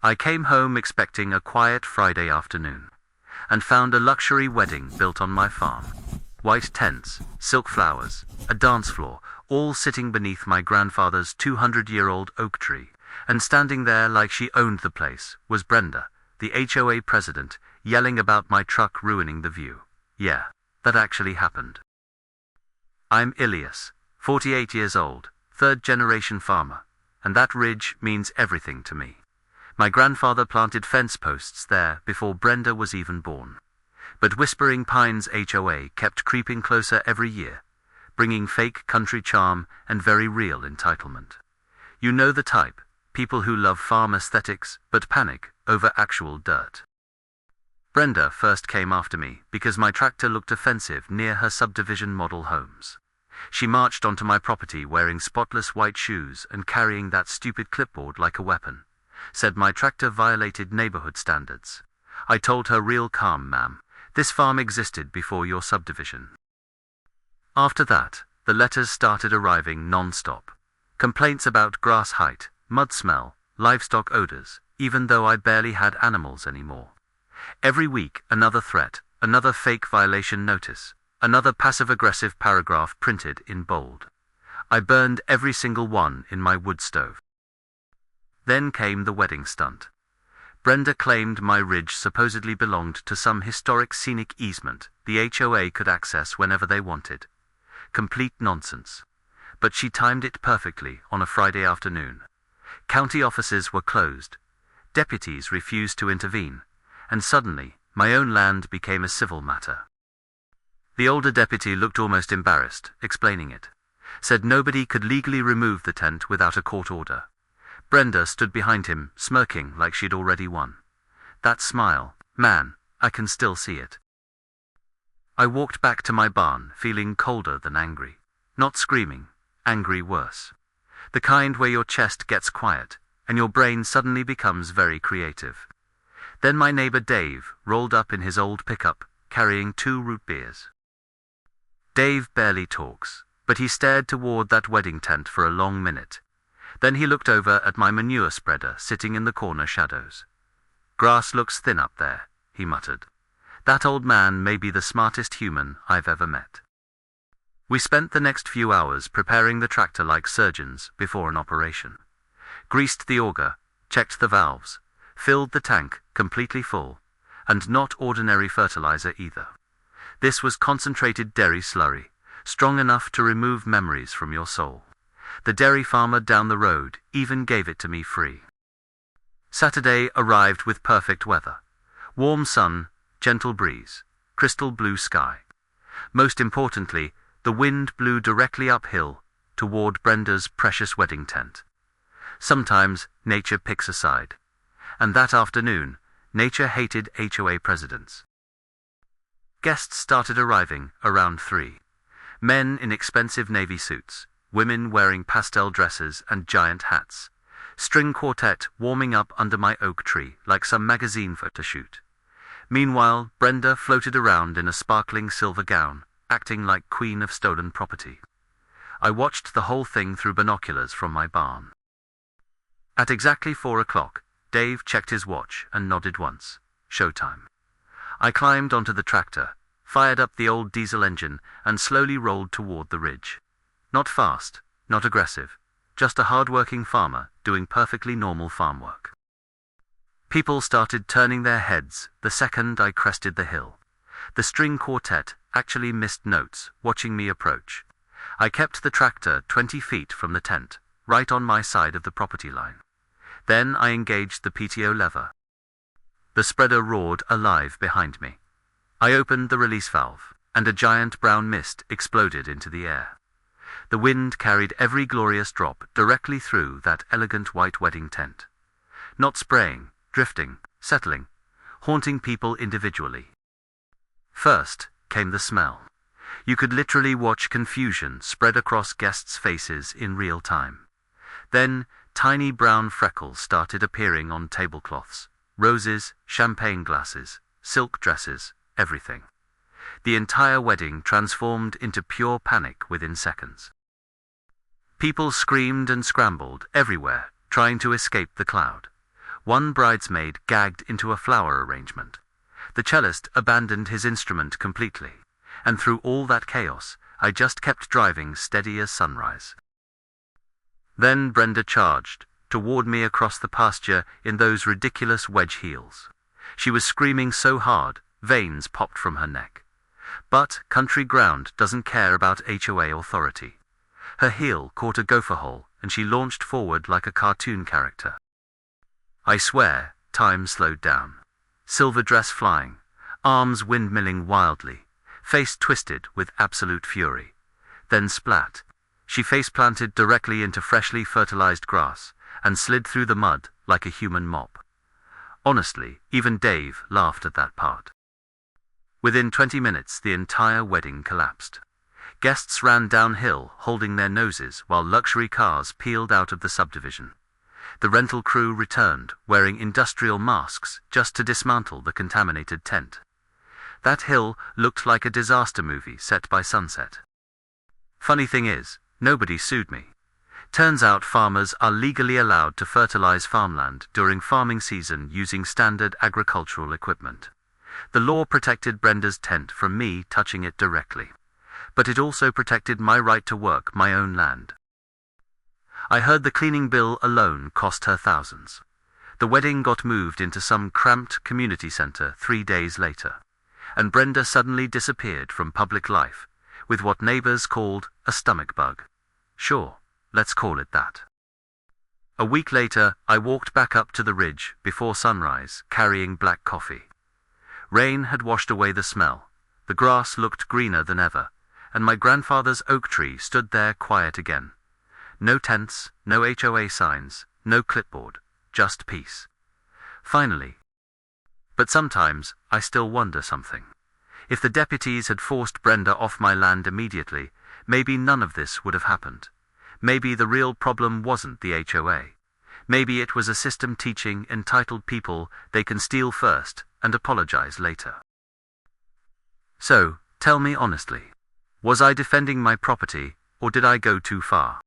I came home expecting a quiet Friday afternoon, and found a luxury wedding built on my farm. White tents, silk flowers, a dance floor, all sitting beneath my grandfather's 200-year-old oak tree, and standing there like she owned the place was Brenda, the HOA president, yelling about my truck ruining the view. Yeah, that actually happened. I'm Ilias, 48 years old, third-generation farmer, and that ridge means everything to me. My grandfather planted fence posts there before Brenda was even born. But Whispering Pines HOA kept creeping closer every year, bringing fake country charm and very real entitlement. You know the type, people who love farm aesthetics but panic over actual dirt. Brenda first came after me because my tractor looked offensive near her subdivision model homes. She marched onto my property wearing spotless white shoes and carrying that stupid clipboard like a weapon. Said my tractor violated neighborhood standards. I told her real calm, ma'am, this farm existed before your subdivision. After that, the letters started arriving non-stop. Complaints about grass height, mud smell, livestock odors, even though I barely had animals anymore. Every week, another threat, another fake violation notice, another passive-aggressive paragraph printed in bold. I burned every single one in my wood stove. Then came the wedding stunt. Brenda claimed my ridge supposedly belonged to some historic scenic easement the HOA could access whenever they wanted. Complete nonsense. But she timed it perfectly on a Friday afternoon. County offices were closed. Deputies refused to intervene. And suddenly, my own land became a civil matter. The older deputy looked almost embarrassed, explaining it. Said nobody could legally remove the tent without a court order. Brenda stood behind him, smirking like she'd already won. That smile, man, I can still see it. I walked back to my barn, feeling colder than angry. Not screaming, angry worse. The kind where your chest gets quiet, and your brain suddenly becomes very creative. Then my neighbor Dave rolled up in his old pickup, carrying 2 root beers. Dave barely talks, but he stared toward that wedding tent for a long minute. Then he looked over at my manure spreader sitting in the corner shadows. Grass looks thin up there, he muttered. That old man may be the smartest human I've ever met. We spent the next few hours preparing the tractor like surgeons before an operation. Greased the auger, checked the valves, filled the tank completely full, and not ordinary fertilizer either. This was concentrated dairy slurry, strong enough to remove memories from your soul. The dairy farmer down the road even gave it to me free. Saturday arrived with perfect weather. Warm sun, gentle breeze, crystal blue sky. Most importantly, the wind blew directly uphill toward Brenda's precious wedding tent. Sometimes nature picks a side. And that afternoon, nature hated HOA presidents. Guests started arriving around 3. Men in expensive navy suits, women wearing pastel dresses and giant hats. String quartet warming up under my oak tree like some magazine photo shoot. Meanwhile, Brenda floated around in a sparkling silver gown, acting like queen of stolen property. I watched the whole thing through binoculars from my barn. At exactly 4 o'clock, Dave checked his watch and nodded once. Showtime. I climbed onto the tractor, fired up the old diesel engine, and slowly rolled toward the ridge. Not fast, not aggressive, just a hard-working farmer doing perfectly normal farm work. People started turning their heads the second I crested the hill. The string quartet actually missed notes watching me approach. I kept the tractor 20 feet from the tent, right on my side of the property line. Then I engaged the PTO lever. The spreader roared alive behind me. I opened the release valve, and a giant brown mist exploded into the air. The wind carried every glorious drop directly through that elegant white wedding tent. Not spraying, drifting, settling, haunting people individually. First came the smell. You could literally watch confusion spread across guests' faces in real time. Then, tiny brown freckles started appearing on tablecloths, roses, champagne glasses, silk dresses, everything. The entire wedding transformed into pure panic within seconds. People screamed and scrambled everywhere, trying to escape the cloud. one bridesmaid gagged into a flower arrangement. The cellist abandoned his instrument completely, and through all that chaos, I just kept driving steady as sunrise. Then Brenda charged, toward me across the pasture in those ridiculous wedge heels. She was screaming so hard, veins popped from her neck. But country ground doesn't care about HOA authority. Her heel caught a gopher hole, and she launched forward like a cartoon character. I swear, time slowed down. Silver dress flying, arms windmilling wildly, face twisted with absolute fury. Then splat. She face-planted directly into freshly fertilized grass, and slid through the mud like a human mop. Honestly, even Dave laughed at that part. Within 20 minutes, the entire wedding collapsed. Guests ran downhill, holding their noses, while luxury cars peeled out of the subdivision. The rental crew returned, wearing industrial masks, just to dismantle the contaminated tent. That hill looked like a disaster movie set by sunset. Funny thing is, nobody sued me. Turns out farmers are legally allowed to fertilize farmland during farming season using standard agricultural equipment. The law protected Brenda's tent from me touching it directly, but it also protected my right to work my own land. I heard the cleaning bill alone cost her thousands. The wedding got moved into some cramped community center 3 days later, and Brenda suddenly disappeared from public life, with what neighbors called a stomach bug. Sure, let's call it that. A week later, I walked back up to the ridge before sunrise, carrying black coffee. Rain had washed away the smell, the grass looked greener than ever, and my grandfather's oak tree stood there quiet again. No tents, no HOA signs, no clipboard, just peace. Finally. But sometimes, I still wonder something. If the deputies had forced Brenda off my land immediately, maybe none of this would have happened. Maybe the real problem wasn't the HOA. Maybe it was a system teaching entitled people they can steal first and apologize later. So, tell me honestly, was I defending my property, or did I go too far?